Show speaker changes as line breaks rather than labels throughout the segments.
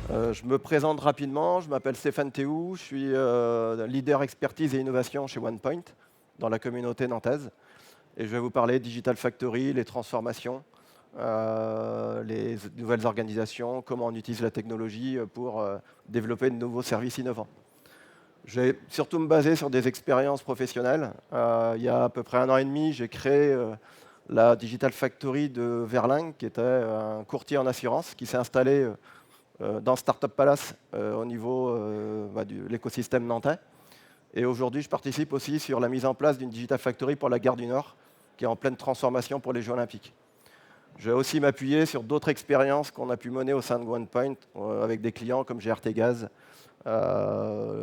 Je me présente rapidement, je m'appelle Stéphane Théou, je suis leader expertise et innovation chez OnePoint, dans la communauté nantaise. Et je vais vous parler Digital Factory, les transformations, les nouvelles organisations, comment on utilise la technologie pour développer de nouveaux services innovants. Je vais surtout me baser sur des expériences professionnelles. Il y a à peu près 1 an et demi, j'ai créé la Digital Factory de Verling, qui était un courtier en assurance, qui s'est installé dans Startup Palace au niveau de l'écosystème nantais. Et aujourd'hui, je participe aussi sur la mise en place d'une Digital Factory pour la Gare du Nord, qui est en pleine transformation pour les Jeux Olympiques. Je vais aussi m'appuyer sur d'autres expériences qu'on a pu mener au sein de OnePoint avec des clients comme GRT Gaz,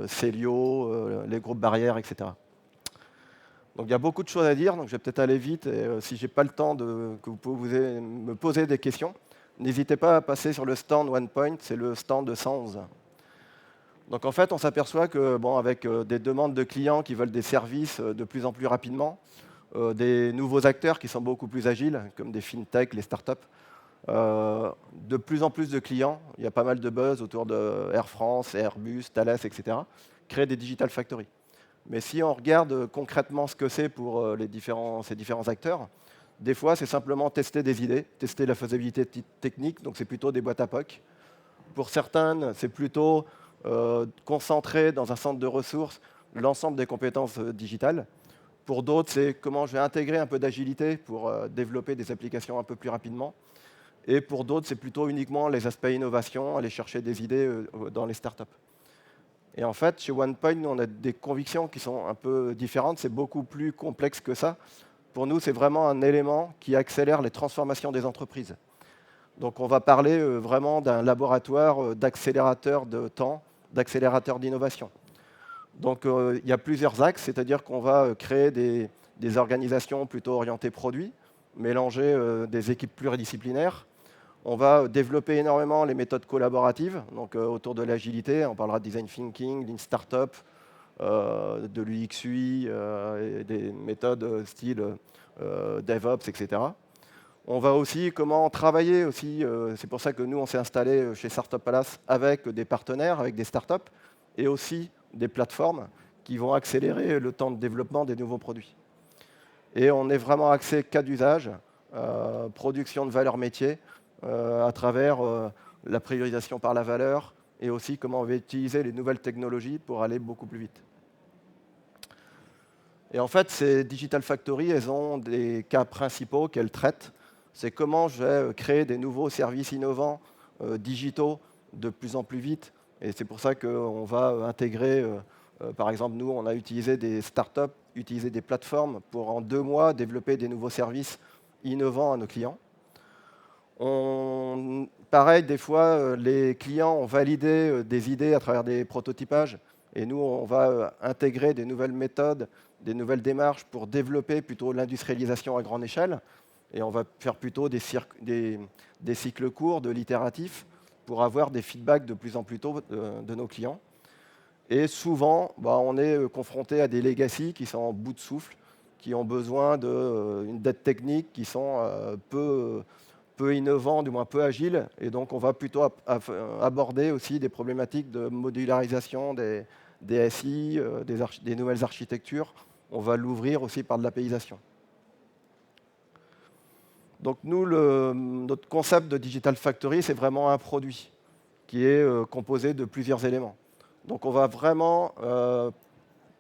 Célio, les groupes Barrières, etc. Donc il y a beaucoup de choses à dire, donc je vais peut-être aller vite. Et si je n'ai pas le temps que vous pouvez me poser des questions, n'hésitez pas à passer sur le stand OnePoint, c'est le stand de 111. Donc en fait, on s'aperçoit que, bon, avec des demandes de clients qui veulent des services de plus en plus rapidement, des nouveaux acteurs qui sont beaucoup plus agiles, comme des fintechs, les startups, de plus en plus de clients, il y a pas mal de buzz autour de Air France, Airbus, Thales, etc., créent des digital factories. Mais si on regarde concrètement ce que c'est pour ces différents acteurs, des fois, c'est simplement tester des idées, tester la faisabilité technique, donc c'est plutôt des boîtes à POC. Pour certaines, c'est plutôt concentrer dans un centre de ressources l'ensemble des compétences digitales. Pour d'autres, c'est comment je vais intégrer un peu d'agilité pour développer des applications un peu plus rapidement. Et pour d'autres, c'est plutôt uniquement les aspects innovation, aller chercher des idées dans les startups. Et en fait, chez OnePoint, nous, on a des convictions qui sont un peu différentes. C'est beaucoup plus complexe que ça. Pour nous, c'est vraiment un élément qui accélère les transformations des entreprises. Donc on va parler vraiment d'un laboratoire d'accélérateur de temps, d'accélérateur d'innovation. Donc il y a plusieurs axes, c'est-à-dire qu'on va créer des organisations plutôt orientées produits, mélanger des équipes pluridisciplinaires. On va développer énormément les méthodes collaboratives, donc autour de l'agilité, on parlera de design thinking, lean startup, de l'UX/UI, et des méthodes style DevOps, etc. On va aussi comment travailler aussi. C'est pour ça que nous, on s'est installé chez Startup Palace avec des partenaires, avec des startups et aussi des plateformes qui vont accélérer le temps de développement des nouveaux produits. Et on est vraiment axé cas d'usage, production de valeur métier, à travers la priorisation par la valeur et aussi comment on va utiliser les nouvelles technologies pour aller beaucoup plus vite. Et en fait, ces Digital Factory, elles ont des cas principaux qu'elles traitent. C'est comment je vais créer des nouveaux services innovants, digitaux, de plus en plus vite. Et c'est pour ça qu'on va intégrer, par exemple, nous, on a utilisé des startups, utilisé des plateformes pour en 2 mois développer des nouveaux services innovants à nos clients. Pareil, des fois, les clients ont validé des idées à travers des prototypages. Et nous, on va intégrer des nouvelles méthodes, des nouvelles démarches pour développer plutôt l'industrialisation à grande échelle. Et on va faire plutôt des cycles courts, de l'itératif, pour avoir des feedbacks de plus en plus tôt de nos clients. Et souvent, on est confronté à des legacy qui sont en bout de souffle, qui ont besoin d'une dette technique, qui sont peu innovants, du moins peu agiles. Et donc, on va plutôt aborder aussi des problématiques de modularisation des SI, des nouvelles architectures. On va l'ouvrir aussi par de l'APIsation. Donc nous, notre concept de Digital Factory, c'est vraiment un produit qui est composé de plusieurs éléments. Donc on va vraiment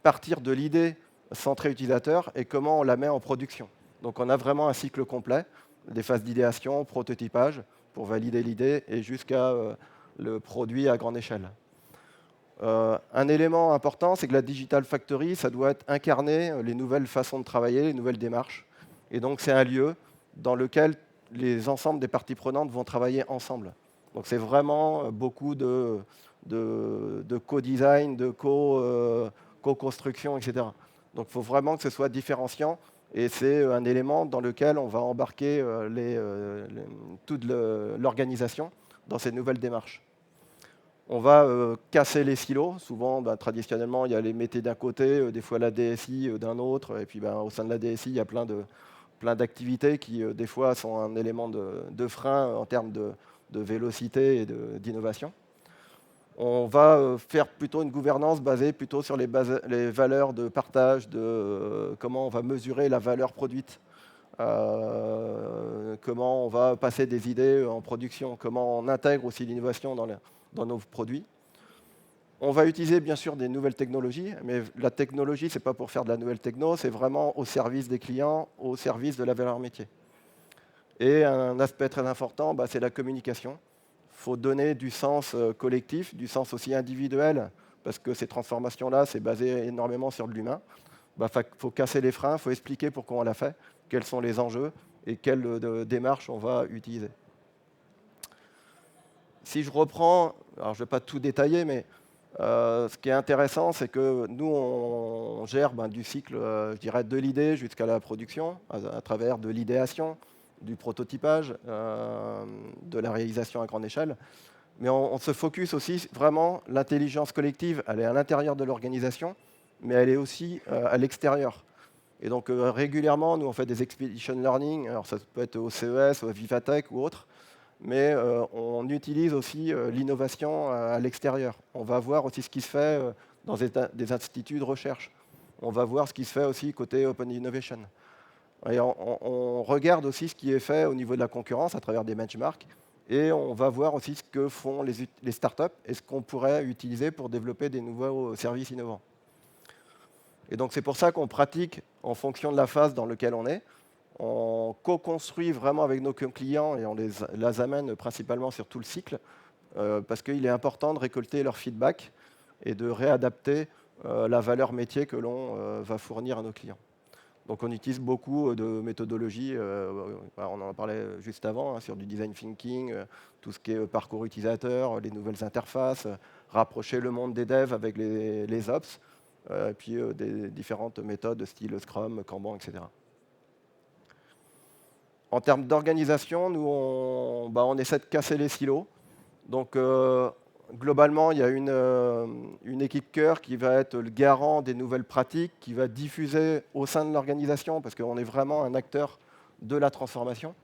partir de l'idée centrée utilisateur et comment on la met en production. Donc on a vraiment un cycle complet, des phases d'idéation, prototypage, pour valider l'idée, et jusqu'à le produit à grande échelle. Un élément important, c'est que la Digital Factory, ça doit être incarner les nouvelles façons de travailler, les nouvelles démarches. Et donc c'est un lieu dans lequel les ensembles des parties prenantes vont travailler ensemble. Donc c'est vraiment beaucoup de co-design, de co-construction, etc. Donc il faut vraiment que ce soit différenciant, et c'est un élément dans lequel on va embarquer toute l'organisation dans ces nouvelles démarches. On va casser les silos. Souvent, traditionnellement, il y a les métiers d'un côté, des fois la DSI d'un autre, et puis au sein de la DSI, il y a plein d'activités qui, des fois, sont un élément de frein en termes de vélocité et d'innovation. On va faire plutôt une gouvernance basée plutôt sur les valeurs de partage, de comment on va mesurer la valeur produite, comment on va passer des idées en production, comment on intègre aussi l'innovation dans nos produits. On va utiliser bien sûr des nouvelles technologies, mais la technologie, ce n'est pas pour faire de la nouvelle techno, c'est vraiment au service des clients, au service de la valeur métier. Et un aspect très important, c'est la communication. Il faut donner du sens collectif, du sens aussi individuel, parce que ces transformations-là, c'est basé énormément sur de l'humain. Il faut casser les freins, il faut expliquer pourquoi on l'a fait, quels sont les enjeux et quelle démarche on va utiliser. Si je reprends, alors je ne vais pas tout détailler, mais ce qui est intéressant, c'est que nous, on gère du cycle, je dirais, de l'idée jusqu'à la production, à travers de l'idéation, du prototypage, de la réalisation à grande échelle. Mais on se focus aussi vraiment, l'intelligence collective, elle est à l'intérieur de l'organisation, mais elle est aussi à l'extérieur. Et donc régulièrement, nous, on fait des expedition learning, alors ça peut être au CES, au Vivatech ou autre, mais on utilise aussi l'innovation à l'extérieur. On va voir aussi ce qui se fait dans des instituts de recherche. On va voir ce qui se fait aussi côté Open Innovation. Et on regarde aussi ce qui est fait au niveau de la concurrence à travers des benchmarks. Et on va voir aussi ce que font les startups et ce qu'on pourrait utiliser pour développer des nouveaux services innovants. Et donc c'est pour ça qu'on pratique en fonction de la phase dans laquelle on est. On co-construit vraiment avec nos clients et on les amène principalement sur tout le cycle parce qu'il est important de récolter leur feedback et de réadapter la valeur métier que l'on va fournir à nos clients. Donc on utilise beaucoup de méthodologies, on en parlait juste avant, sur du design thinking, tout ce qui est parcours utilisateur, les nouvelles interfaces, rapprocher le monde des devs avec les ops, puis des différentes méthodes style Scrum, Kanban, etc. En termes d'organisation, nous, on essaie de casser les silos. Donc, globalement, il y a une équipe cœur qui va être le garant des nouvelles pratiques, qui va diffuser au sein de l'organisation, parce qu'on est vraiment un acteur de la transformation,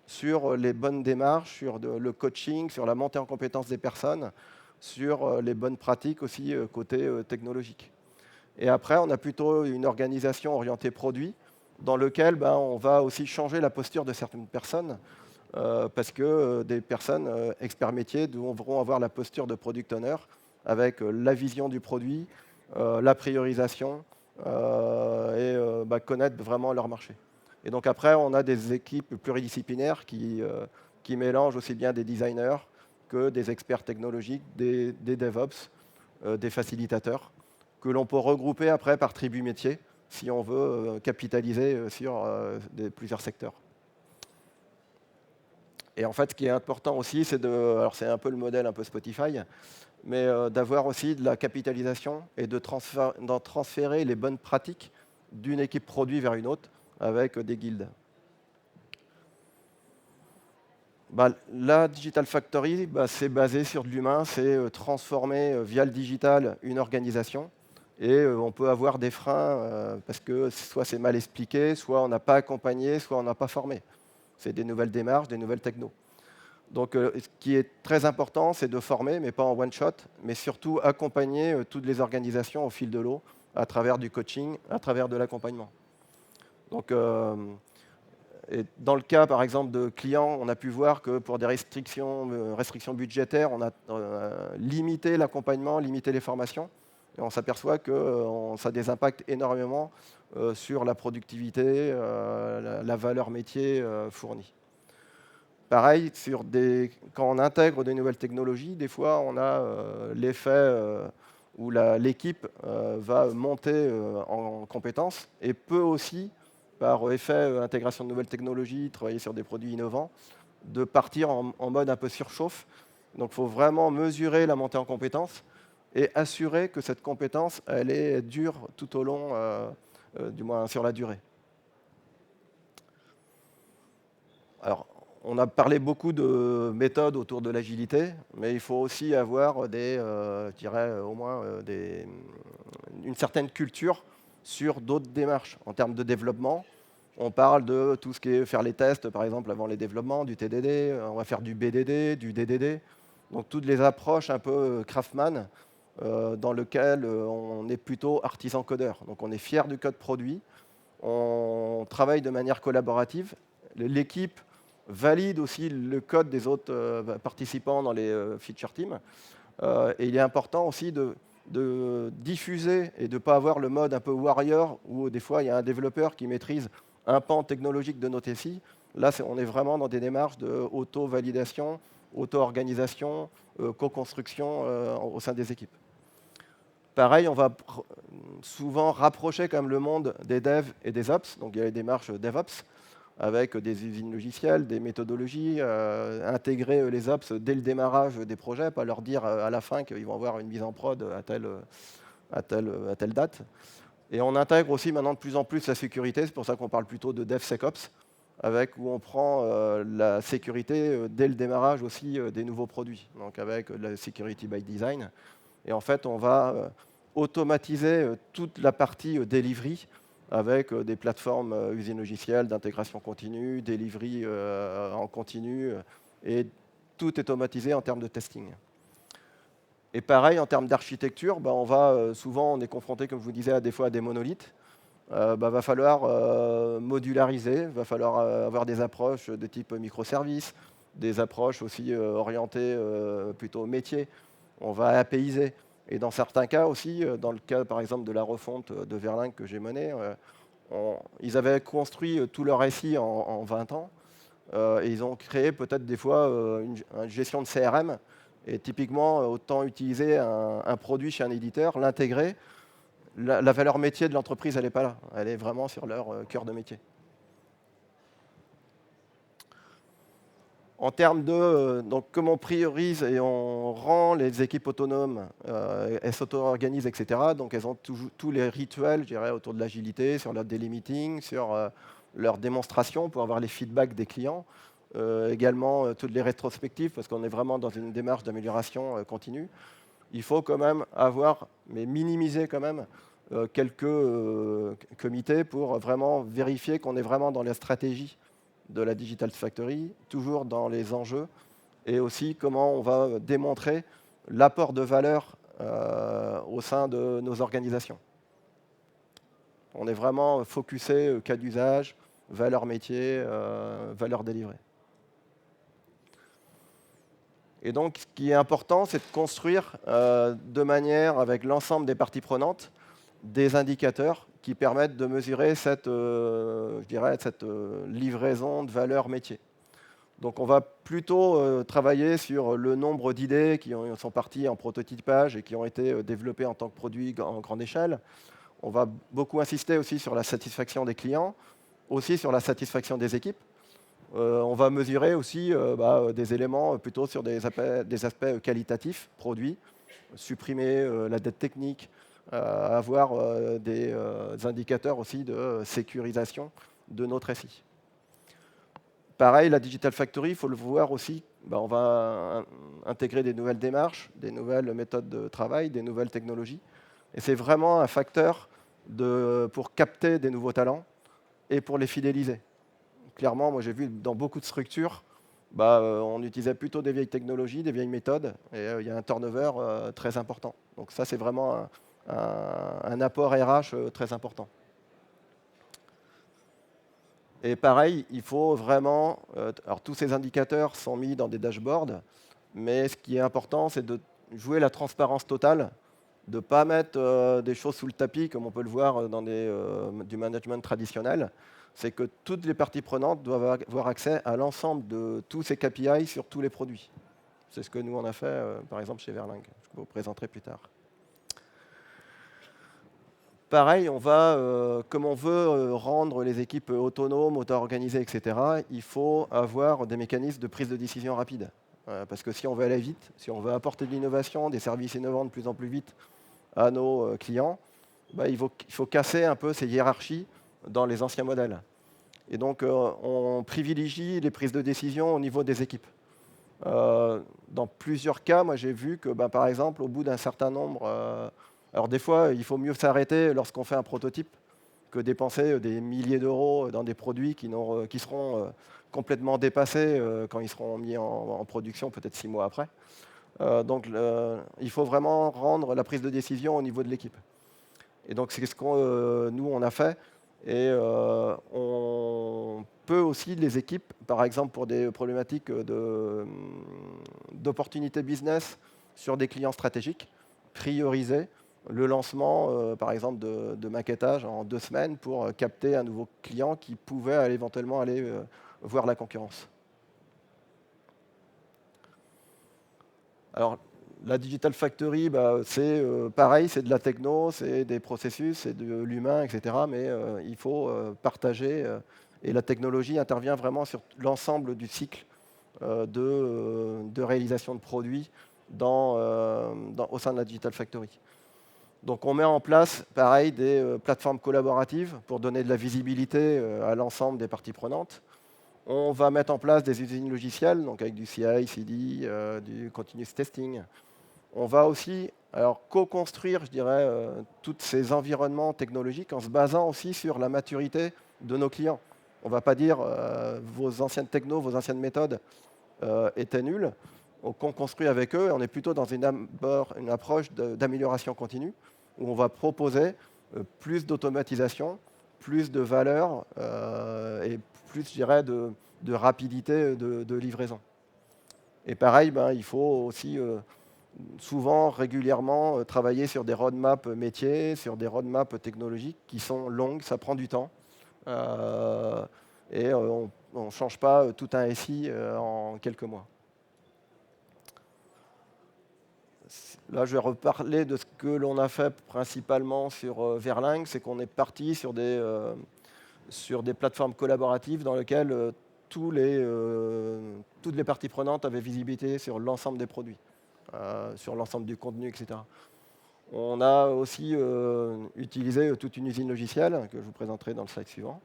sur les bonnes démarches, sur le coaching, sur la montée en compétences des personnes, sur les bonnes pratiques aussi côté technologique. Et après, on a plutôt une organisation orientée produit, dans lequel on va aussi changer la posture de certaines personnes, parce que des personnes experts métiers devront avoir la posture de product owner, avec la vision du produit, la priorisation, et connaître vraiment leur marché. Et donc après, on a des équipes pluridisciplinaires qui mélangent aussi bien des designers que des experts technologiques, des DevOps, des facilitateurs, que l'on peut regrouper après par tribu métier, si on veut capitaliser sur plusieurs secteurs. Et en fait, ce qui est important aussi, alors c'est un peu le modèle un peu Spotify, mais d'avoir aussi de la capitalisation et d'en transférer les bonnes pratiques d'une équipe produit vers une autre avec des guildes. La Digital Factory, c'est basé sur de l'humain, c'est transformer via le digital une organisation. Et on peut avoir des freins parce que soit c'est mal expliqué, soit on n'a pas accompagné, soit on n'a pas formé. C'est des nouvelles démarches, des nouvelles technos. Donc ce qui est très important, c'est de former, mais pas en one-shot, mais surtout accompagner toutes les organisations au fil de l'eau, à travers du coaching, à travers de l'accompagnement. Donc, et dans le cas, par exemple, de clients, on a pu voir que pour des restrictions budgétaires, on a limité l'accompagnement, limité les formations. Et on s'aperçoit que ça a des impacts énormément sur la productivité, la valeur métier fournie. Pareil, quand on intègre des nouvelles technologies, des fois, on a l'effet où l'équipe va monter en compétences et peut aussi, par effet intégration de nouvelles technologies, travailler sur des produits innovants, de partir en mode un peu surchauffe. Donc il faut vraiment mesurer la montée en compétences et assurer que cette compétence, elle dure tout au long, du moins sur la durée. Alors, on a parlé beaucoup de méthodes autour de l'agilité, mais il faut aussi avoir je dirais, au moins une certaine culture sur d'autres démarches. En termes de développement, on parle de tout ce qui est faire les tests, par exemple, avant les développements, du TDD, on va faire du BDD, du DDD. Donc toutes les approches un peu Craftman, dans lesquelles on est plutôt artisan codeur. Donc on est fier du code produit, on travaille de manière collaborative. L'équipe valide aussi le code des autres participants dans les feature teams. Et il est important aussi de diffuser et de ne pas avoir le mode un peu warrior où des fois il y a un développeur qui maîtrise un pan technologique de notre SI. Là, on est vraiment dans des démarches d'auto-validation, auto-organisation, co-construction au sein des équipes. Pareil, on va souvent rapprocher quand même le monde des devs et des ops. Donc il y a les démarches DevOps avec des usines logicielles, des méthodologies, intégrer les ops dès le démarrage des projets, pas leur dire à la fin qu'ils vont avoir une mise en prod à telle date. Et on intègre aussi maintenant de plus en plus la sécurité, c'est pour ça qu'on parle plutôt de DevSecOps, avec où on prend la sécurité dès le démarrage aussi des nouveaux produits, donc avec la security by design. Et en fait, on va automatiser toute la partie delivery avec des plateformes usines logicielles d'intégration continue, delivery en continu, et tout est automatisé en termes de testing. Et pareil, en termes d'architecture, souvent on est confronté, comme je vous disais, à des fois à des monolithes. Va falloir modulariser, va falloir avoir des approches de type microservices, des approches aussi orientées plutôt métier. On va apaiser. Et dans certains cas aussi, dans le cas par exemple de la refonte de Verling que j'ai menée, ils avaient construit tout leur SI en 20 ans et ils ont créé peut-être des fois une gestion de CRM. Et typiquement, autant utiliser un produit chez un éditeur, l'intégrer. La valeur métier de l'entreprise, elle n'est pas là. Elle est vraiment sur leur cœur de métier. En termes de donc, comment on priorise et on rend les équipes autonomes, elles s'auto-organisent, etc. Donc elles ont tous les rituels, je dirais, autour de l'agilité, sur leur daily meeting, sur leur démonstration pour avoir les feedbacks des clients. Également toutes les rétrospectives, parce qu'on est vraiment dans une démarche d'amélioration continue. Il faut quand même avoir, mais minimiser quand même, quelques comités pour vraiment vérifier qu'on est vraiment dans la stratégie de la Digital Factory, toujours dans les enjeux, et aussi comment on va démontrer l'apport de valeur au sein de nos organisations. On est vraiment focusé cas d'usage, valeur métier, valeur délivrée. Et donc, ce qui est important, c'est de construire de manière, avec l'ensemble des parties prenantes, des indicateurs qui permettent de mesurer cette livraison de valeur métier. Donc on va plutôt travailler sur le nombre d'idées qui sont parties en prototypage et qui ont été développées en tant que produits en grande échelle. On va beaucoup insister aussi sur la satisfaction des clients, aussi sur la satisfaction des équipes. On va mesurer aussi des éléments plutôt sur des aspects qualitatifs, produits, supprimer la dette technique, avoir des indicateurs aussi de sécurisation de notre SI. Pareil, la Digital Factory, il faut le voir aussi, on va intégrer des nouvelles démarches, des nouvelles méthodes de travail, des nouvelles technologies. Et c'est vraiment un facteur pour capter des nouveaux talents et pour les fidéliser. Clairement, moi j'ai vu dans beaucoup de structures, on utilisait plutôt des vieilles technologies, des vieilles méthodes, et il y a un turnover très important. Donc ça, c'est vraiment un apport RH très important. Et pareil, il faut vraiment... alors tous ces indicateurs sont mis dans des dashboards, mais ce qui est important, c'est de jouer la transparence totale, de ne pas mettre des choses sous le tapis, comme on peut le voir dans du management traditionnel. C'est que toutes les parties prenantes doivent avoir accès à l'ensemble de tous ces KPI sur tous les produits. C'est ce que nous, on a fait, par exemple, chez Verling. Je vous présenterai plus tard. Pareil, comme on veut rendre les équipes autonomes, auto-organisées, etc., il faut avoir des mécanismes de prise de décision rapide. Parce que si on veut aller vite, si on veut apporter de l'innovation, des services innovants de plus en plus vite à nos clients, il faut casser un peu ces hiérarchies dans les anciens modèles. Et donc, on privilégie les prises de décision au niveau des équipes. Dans plusieurs cas, moi j'ai vu que, par exemple, au bout d'un certain nombre... alors des fois, il faut mieux s'arrêter lorsqu'on fait un prototype que dépenser des milliers d'euros dans des produits qui seront complètement dépassés quand ils seront mis en production peut-être 6 mois après. Donc il faut vraiment rendre la prise de décision au niveau de l'équipe. Et donc c'est ce qu'on nous on a fait. Et on peut aussi les équipes, par exemple pour des problématiques d'opportunités business sur des clients stratégiques, prioriser le lancement, par exemple, de maquettage en 2 semaines pour capter un nouveau client qui pouvait éventuellement aller voir la concurrence. Alors, la Digital Factory, bah, c'est pareil, c'est de la techno, c'est des processus, c'est de l'humain, etc. Mais il faut partager. Et la technologie intervient vraiment sur l'ensemble du cycle de réalisation de produits au sein de la Digital Factory. Donc on met en place, pareil, des plateformes collaboratives pour donner de la visibilité à l'ensemble des parties prenantes. On va mettre en place des usines logicielles, donc avec du CI, CD, du continuous testing. On va aussi co-construire, je dirais, tous ces environnements technologiques en se basant aussi sur la maturité de nos clients. On ne va pas dire vos anciennes technos, vos anciennes méthodes étaient nulles. On construit avec eux et on est plutôt dans une approche d'amélioration continue où on va proposer plus d'automatisation, plus de valeur et plus, je dirais, de rapidité de livraison. Et pareil, ben, il faut aussi souvent, régulièrement, travailler sur des roadmaps métiers, sur des roadmaps technologiques qui sont longues, ça prend du temps. Euh, et on ne change pas tout un SI en quelques mois. Là, je vais reparler de ce que l'on a fait principalement sur Verling, c'est qu'on est parti sur des plateformes collaboratives dans lesquelles toutes les parties prenantes avaient visibilité sur l'ensemble des produits, sur l'ensemble du contenu, etc. On a aussi utilisé toute une usine logicielle, que je vous présenterai dans le slide suivant,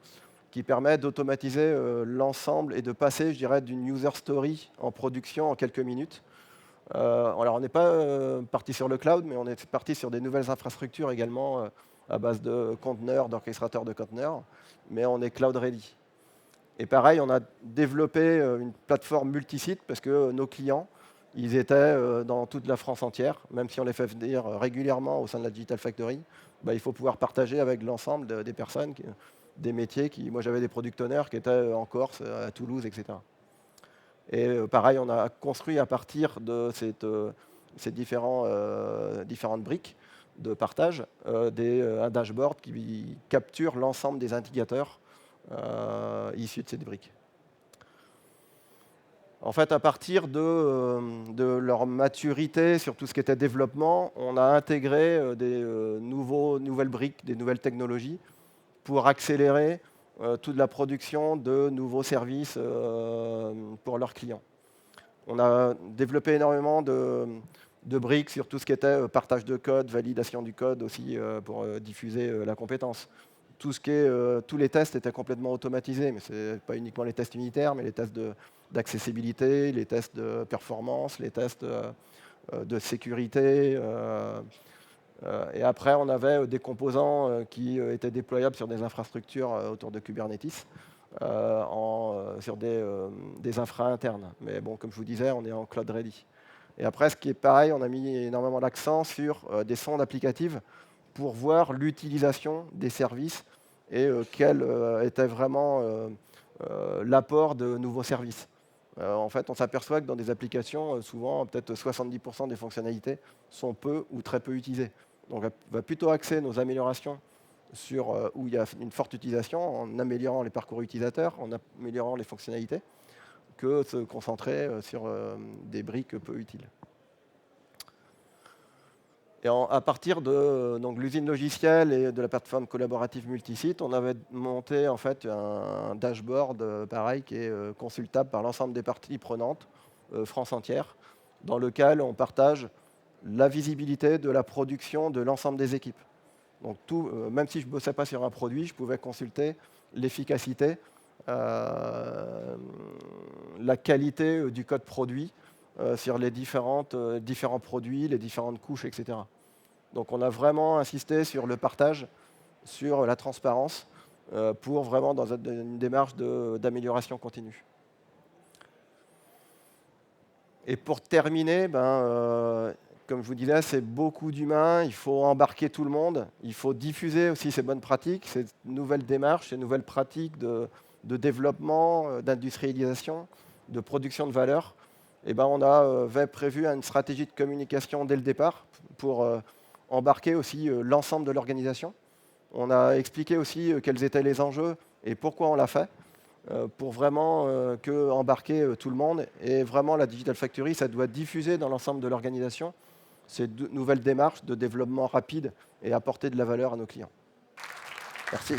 qui permet d'automatiser l'ensemble et de passer, je dirais, d'une user story en production en quelques minutes. Alors on n'est pas parti sur le cloud, mais on est parti sur des nouvelles infrastructures également à base de conteneurs, d'orchestrateurs de conteneurs, mais on est cloud ready. Et pareil, on a développé une plateforme multisite parce que nos clients, ils étaient dans toute la France entière, même si on les fait venir régulièrement au sein de la Digital Factory, bah, il faut pouvoir partager avec l'ensemble des personnes, des métiers. Moi j'avais des product owners qui étaient en Corse, à Toulouse, etc. Et pareil, on a construit à partir de ces différentes briques de partage un dashboard qui capture l'ensemble des indicateurs issus de ces briques. En fait, à partir de leur maturité sur tout ce qui était développement, on a intégré des nouvelles briques, des nouvelles technologies pour accélérer toute la production de nouveaux services pour leurs clients. On a développé énormément de briques sur tout ce qui était partage de code, validation du code aussi pour diffuser la compétence. Tous les tests étaient complètement automatisés, mais ce n'est pas uniquement les tests unitaires, mais les tests d'accessibilité, les tests de performance, les tests de sécurité. Et après, on avait des composants qui étaient déployables sur des infrastructures autour de Kubernetes, sur des infra internes. Mais bon, comme je vous disais, on est en cloud ready. Et après, ce qui est pareil, on a mis énormément l'accent sur des sondes applicatives pour voir l'utilisation des services et quel était vraiment l'apport de nouveaux services. En fait, on s'aperçoit que dans des applications, souvent, peut-être 70% des fonctionnalités sont peu ou très peu utilisées. Donc, on va plutôt axer nos améliorations sur où il y a une forte utilisation, en améliorant les parcours utilisateurs, en améliorant les fonctionnalités, que se concentrer sur des briques peu utiles. Et à partir de l'usine logicielle et de la plateforme collaborative multisite, on avait monté en fait un dashboard pareil qui est consultable par l'ensemble des parties prenantes, France entière, dans lequel on partage la visibilité de la production de l'ensemble des équipes. Donc même si je ne bossais pas sur un produit, je pouvais consulter l'efficacité, la qualité du code produit sur les différents produits, les différentes couches, etc. Donc on a vraiment insisté sur le partage, sur la transparence, pour vraiment dans une démarche d'amélioration continue. Et pour terminer, comme je vous disais, c'est beaucoup d'humains, il faut embarquer tout le monde, il faut diffuser aussi ces bonnes pratiques, ces nouvelles démarches, ces nouvelles pratiques de développement, d'industrialisation, de production de valeur. On avait prévu une stratégie de communication dès le départ pour embarquer aussi l'ensemble de l'organisation. On a expliqué aussi quels étaient les enjeux et pourquoi on l'a fait, pour vraiment embarquer tout le monde. Et vraiment, la Digital Factory, ça doit diffuser dans l'ensemble de l'organisation ces nouvelles démarches de développement rapide et apporter de la valeur à nos clients. Merci.